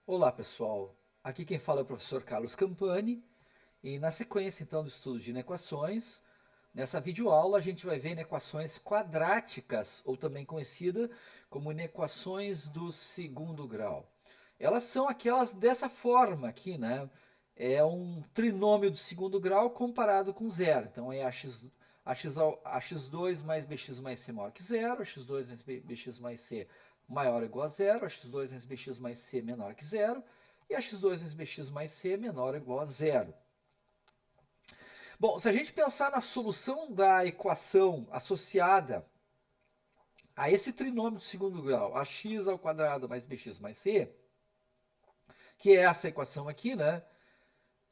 Olá, pessoal. Aqui quem fala é o professor Carlos Campani e na sequência então do estudo de inequações, nessa videoaula a gente vai ver inequações quadráticas, ou também conhecida como inequações do segundo grau. Elas são aquelas dessa forma aqui, né? É um trinômio do segundo grau comparado com zero. Então é ax2 mais bx mais c maior que zero, x2 mais bx mais c maior ou igual a zero, x2 vezes bx mais c menor que zero, e x2 vezes bx mais c menor ou igual a zero. Bom, se a gente pensar na solução da equação associada a esse trinômio do segundo grau, ax ao quadrado mais bx mais c, que é essa equação aqui, né?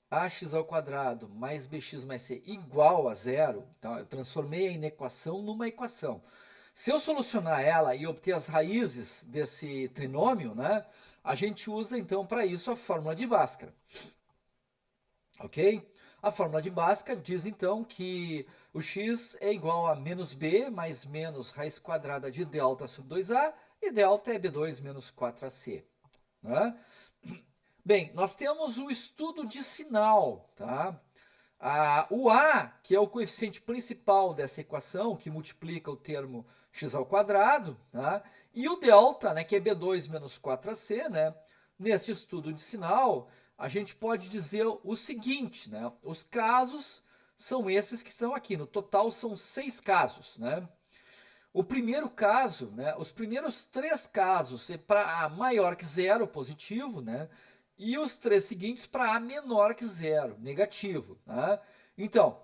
Ax ao quadrado mais bx mais c igual a zero, então eu transformei a inequação numa equação. Se eu solucionar ela e obter as raízes desse trinômio, né, a gente usa então para isso a fórmula de Bhaskara, ok? A fórmula de Bhaskara diz então que o x é igual a menos b mais menos raiz quadrada de delta sobre 2a, e delta é b2 menos 4ac. Né? Bem, nós temos o estudo de sinal, tá? O a, que é o coeficiente principal dessa equação, que multiplica o termo x ao quadrado, tá? E o delta, né, que é b2 menos 4ac, né? Nesse estudo de sinal, a gente pode dizer o seguinte, né? Os casos são esses que estão aqui. No total são 6 casos, né? O primeiro caso, né, os primeiros 3 casos é para A maior que zero, positivo, né? E os 3 seguintes para A menor que zero, negativo. Né? Então,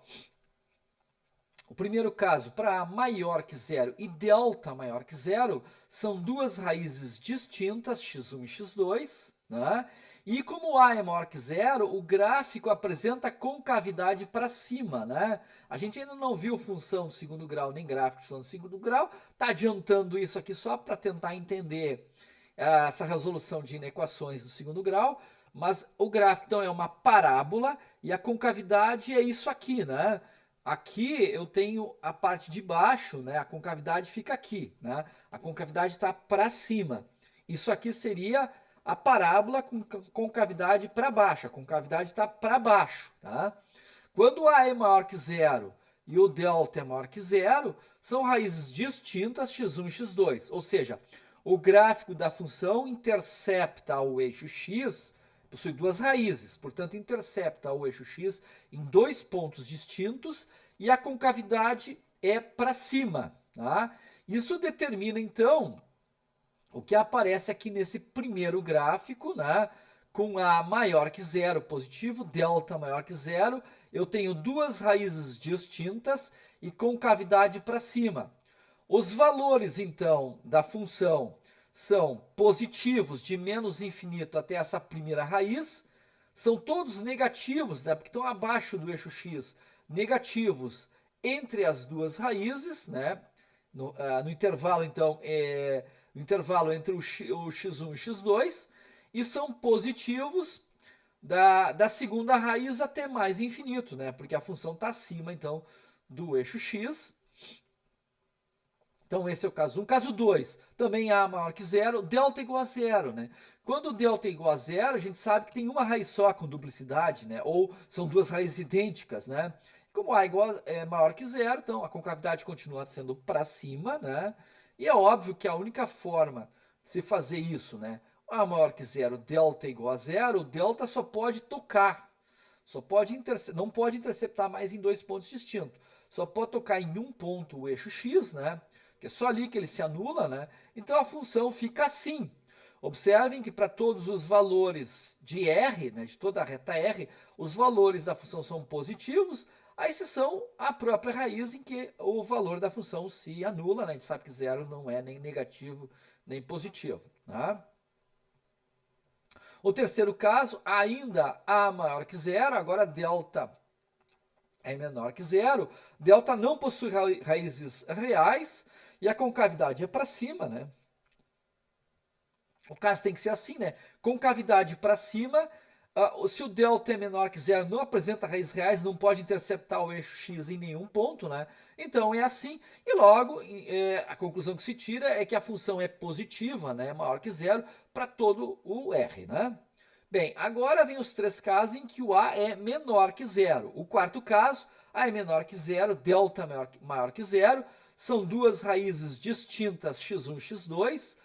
o primeiro caso, para A maior que zero e delta maior que zero, são duas raízes distintas, x1 e x2, né? E como A é maior que zero, o gráfico apresenta concavidade para cima, né? A gente ainda não viu função do segundo grau, nem gráfico de função do segundo grau, está adiantando isso aqui só para tentar entender essa resolução de inequações do segundo grau, mas o gráfico então é uma parábola e a concavidade é isso aqui, né? Aqui eu tenho a parte de baixo, né? A concavidade fica aqui, né? A concavidade está para cima. Isso aqui seria a parábola com concavidade para baixo. A concavidade está para baixo, tá? Quando A é maior que zero e o delta é maior que zero, são raízes distintas x1 e x2. Ou seja, o gráfico da função intercepta o eixo x, possui duas raízes, portanto, intercepta o eixo x em dois pontos distintos e a concavidade é para cima. Tá? Isso determina, então, o que aparece aqui nesse primeiro gráfico, né? Com A maior que zero positivo, delta maior que zero, eu tenho duas raízes distintas e concavidade para cima. Os valores, então, da função são positivos de menos infinito até essa primeira raiz, são todos negativos, né, porque estão abaixo do eixo x, negativos entre as duas raízes, né, no intervalo, então, no intervalo entre o x1 e x2, e são positivos da segunda raiz até mais infinito, né, porque a função está acima, então, do eixo x. Então, esse é o caso 1. Caso 2, também A maior que zero, delta igual a zero, né? Quando delta é igual a zero, a gente sabe que tem uma raiz só com duplicidade, né? Ou são duas raízes idênticas, né? Como A é maior que zero, então a concavidade continua sendo para cima, né? E é óbvio que a única forma de se fazer isso, né? A maior que zero, delta é igual a zero, o delta só pode tocar, não pode interceptar mais em dois pontos distintos. Só pode tocar em um ponto o eixo x, né? Que é só ali que ele se anula, né? Então a função fica assim. Observem que para todos os valores de R, né, de toda a reta R, os valores da função são positivos, a exceção a própria raiz em que o valor da função se anula, né? A gente sabe que zero não é nem negativo nem positivo. Tá? O terceiro caso, ainda A maior que zero, agora delta é menor que zero, delta não possui raízes reais e a concavidade é para cima, né? O caso tem que ser assim, né? Concavidade para cima, se o delta é menor que zero, não apresenta raízes reais, não pode interceptar o eixo x em nenhum ponto, né? Então é assim, e logo a conclusão que se tira é que a função é positiva, né? Maior que zero, para todo o R, né? Bem, agora vem os três casos em que o A é menor que zero. O quarto caso, A é menor que zero, delta maior que zero. São duas raízes distintas, x1 e x2,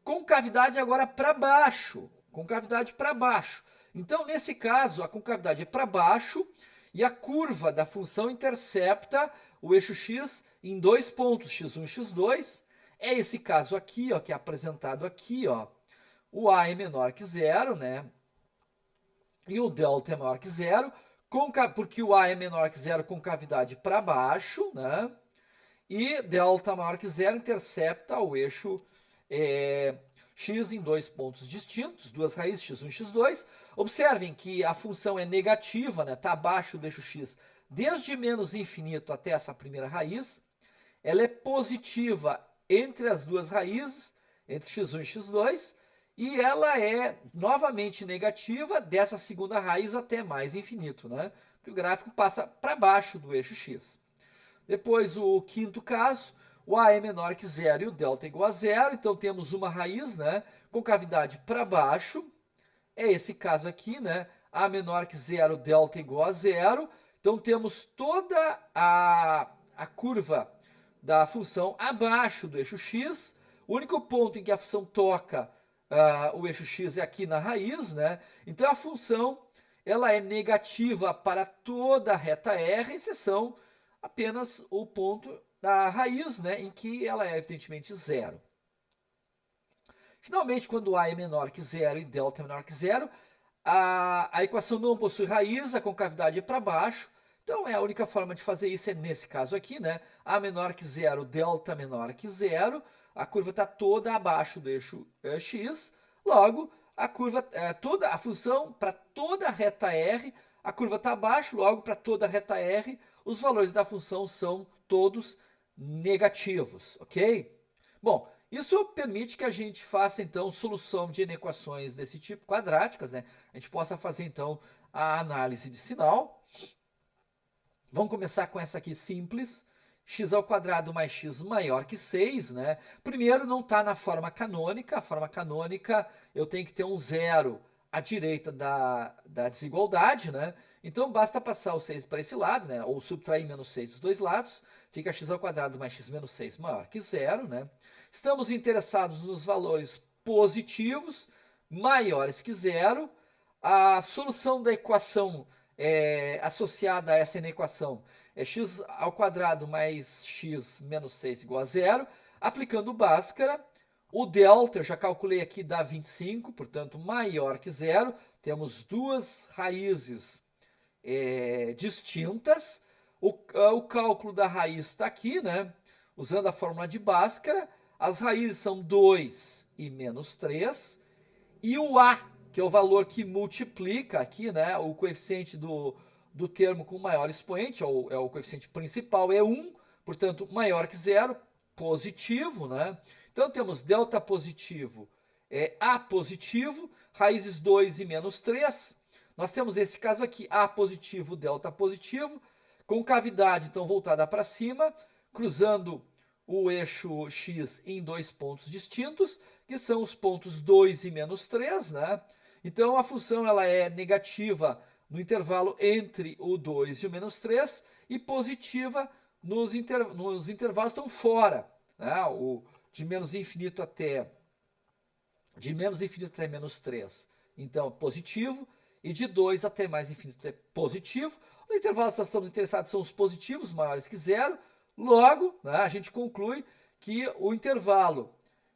com cavidade agora para baixo. Com cavidade para baixo. Então, nesse caso, a concavidade é para baixo e a curva da função intercepta o eixo x em dois pontos, x1 e x2. É esse caso aqui, ó, que é apresentado aqui, ó. O A é menor que zero, né? E o delta é maior que zero, porque o A é menor que zero com cavidade para baixo, né? E delta maior que zero intercepta o eixo x em dois pontos distintos, duas raízes, x1 e x2. Observem que a função é negativa, né? Está abaixo do eixo x desde menos infinito até essa primeira raiz. Ela é positiva entre as duas raízes, entre x1 e x2, e ela é novamente negativa dessa segunda raiz até mais infinito, né? Porque o gráfico passa para baixo do eixo x. Depois, o quinto caso, o A é menor que zero e o delta é igual a zero, então temos uma raiz, né, com cavidade para baixo. É esse caso aqui, né? A menor que zero, delta é igual a zero. Então temos toda a curva da função abaixo do eixo x. O único ponto em que a função toca o eixo x é aqui na raiz, né? Então a função ela é negativa para toda a reta R, exceção apenas o ponto da raiz, né, em que ela é evidentemente zero. Finalmente, quando A é menor que zero e delta é menor que zero, a equação não possui raiz, a concavidade é para baixo. Então, a única forma de fazer isso é nesse caso aqui, né? A menor que zero, delta menor que zero. A curva está toda abaixo do eixo x. Logo, a curva, toda a função para toda a reta R, a curva está abaixo. Logo, para toda a reta R, os valores da função são todos negativos, ok? Bom, isso permite que a gente faça, então, solução de inequações desse tipo, quadráticas, né? A gente possa fazer, então, a análise de sinal. Vamos começar com essa aqui simples. X ao quadrado mais x maior que 6, né? Primeiro, não está na forma canônica. A forma canônica, eu tenho que ter um zero à direita da desigualdade, né? Então, basta passar o 6 para esse lado, né? Ou subtrair menos 6 dos dois lados. Fica x ao quadrado mais x menos 6 maior que zero, né? Estamos interessados nos valores positivos, maiores que zero. A solução da equação associada a essa inequação é x ao quadrado mais x menos 6 igual a zero. Aplicando Bhaskara, o delta, eu já calculei aqui, dá 25, portanto, maior que zero. Temos duas raízes distintas. O cálculo da raiz está aqui, né? Usando a fórmula de Bhaskara, as raízes são 2 e menos 3. E o A, que é o valor que multiplica aqui, né? O coeficiente do termo com maior expoente, é o coeficiente principal, é 1, portanto, maior que zero, positivo, né? Então, temos delta positivo, A positivo, raízes 2 e menos 3. Nós temos esse caso aqui, A positivo, delta positivo, com cavidade, então, voltada para cima, cruzando o eixo x em dois pontos distintos, que são os pontos 2 e menos 3, né? Então, a função ela é negativa no intervalo entre o 2 e o menos 3 e positiva nos intervalos que estão fora, né? De menos infinito até menos 3. Então, positivo. E de 2 até mais infinito é positivo. Os intervalos que nós estamos interessados são os positivos, maiores que zero. Logo, né, a gente conclui que o intervalo,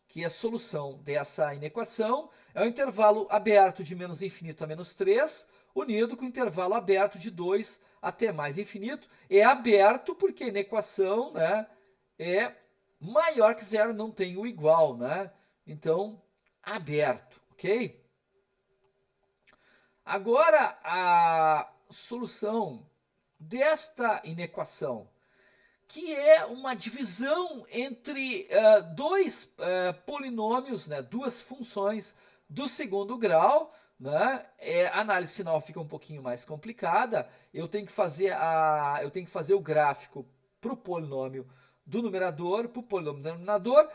que é a solução dessa inequação, é o intervalo aberto de menos infinito a menos 3, unido com o intervalo aberto de 2 até mais infinito. É aberto porque a inequação, né, é maior que zero, não tem o igual, né? Então, aberto, ok? Agora, a solução desta inequação, que é uma divisão entre dois polinômios, né, duas funções do segundo grau, né? A análise sinal fica um pouquinho mais complicada. Eu tenho que fazer o gráfico para o polinômio do numerador, para o polinômio do denominador.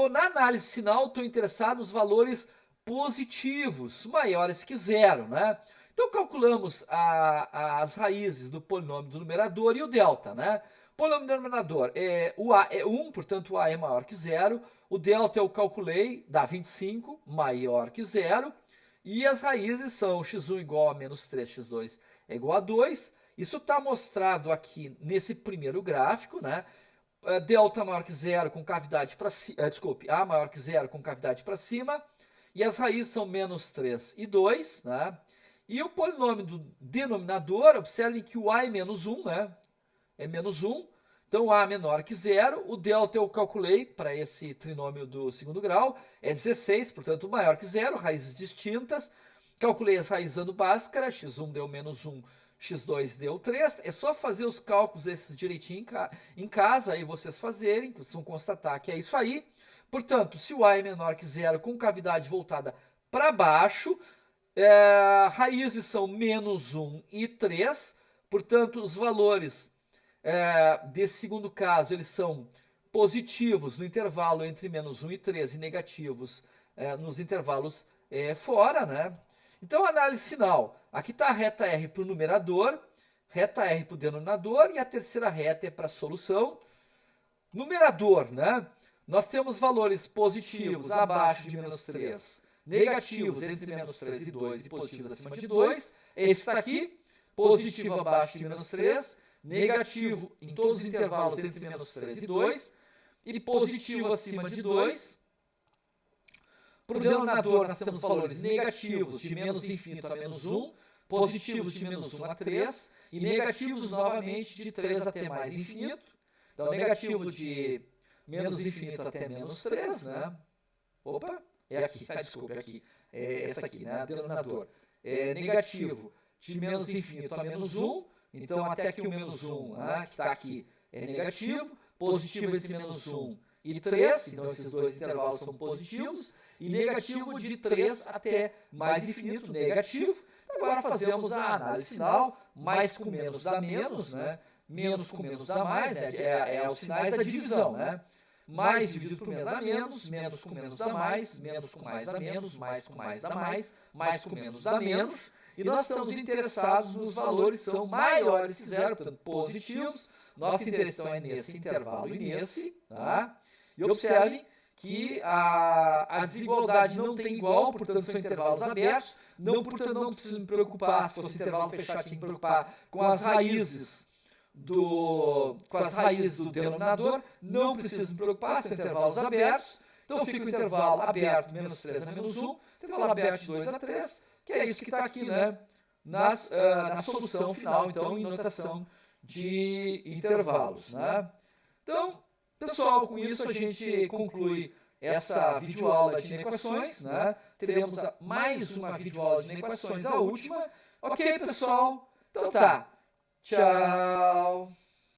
Na análise sinal, estou interessado nos valores positivos, maiores que zero, né? Então calculamos as raízes do polinômio do numerador e o delta, né? O polinômio do denominador, o a é 1, portanto o a é maior que zero. O delta eu calculei, dá 25, maior que zero. E as raízes são x1 igual a menos 3, x2 é igual a 2. Isso está mostrado aqui nesse primeiro gráfico, né? Delta maior que zero com cavidade para cima, desculpe, a maior que zero com cavidade para cima. E as raízes são menos 3 e 2, né? E o polinômio do denominador, observem que o a é menos 1, né? É menos 1. Então, o a é menor que zero. O delta eu calculei para esse trinômio do segundo grau. É 16, portanto, maior que zero. Raízes distintas. Calculei as raízes usando Bhaskara. x1 deu menos 1, x2 deu 3. É só fazer os cálculos esses direitinho em casa, aí vocês fazerem, vocês vão constatar que é isso aí. Portanto, se o a é menor que zero com cavidade voltada para baixo, raízes são menos 1 e 3. Portanto, os valores desse segundo caso, eles são positivos no intervalo entre menos 1 e 3 e negativos nos intervalos fora, né? Então, análise final. Aqui está a reta R para o numerador, reta R para o denominador e a terceira reta é para a solução. Numerador, né? Nós temos valores positivos abaixo de menos 3, negativos entre menos 3 e 2 e positivos acima de 2. Esse está aqui, positivo abaixo de menos 3, negativo em todos os intervalos entre menos 3 e 2 e positivo acima de 2. Para o denominador, nós temos valores negativos de menos infinito a menos 1, positivos de menos 1 a 3 e negativos novamente de 3 até mais infinito. Então, negativo de menos infinito até menos 3, né? Opa, é aqui, desculpa, é aqui. É essa aqui, né? Denominador. Negativo de menos infinito a menos 1. Então, até que o menos 1, né, que está aqui, é negativo. Positivo entre menos 1 e 3. Então, esses dois intervalos são positivos. E negativo de 3 até mais infinito, negativo. Agora fazemos a análise final. Mais com menos dá menos, né? Menos com menos dá mais, né? Os sinais da divisão, né? Mais dividido por menos dá menos, menos com menos dá mais, menos com mais dá menos, mais com mais dá mais com menos dá menos. E nós estamos interessados nos valores que são maiores que zero, portanto, positivos. Nosso interesse então é nesse intervalo e nesse, tá? E observem que a desigualdade não tem igual, portanto, são intervalos abertos. Portanto, não preciso me preocupar, se fosse intervalo fechado, tinha que me preocupar com as raízes do denominador. Não preciso me preocupar, são intervalos abertos. Então, fica o intervalo aberto, menos 3 a menos 1, intervalo aberto de 2 a 3, que é isso que está aqui, né? Na solução final, então, em notação de intervalos, né? Então, pessoal, com isso a gente conclui essa videoaula de inequações, né? Teremos mais uma videoaula de inequações, a última. Ok, pessoal? Então tá. Tchau!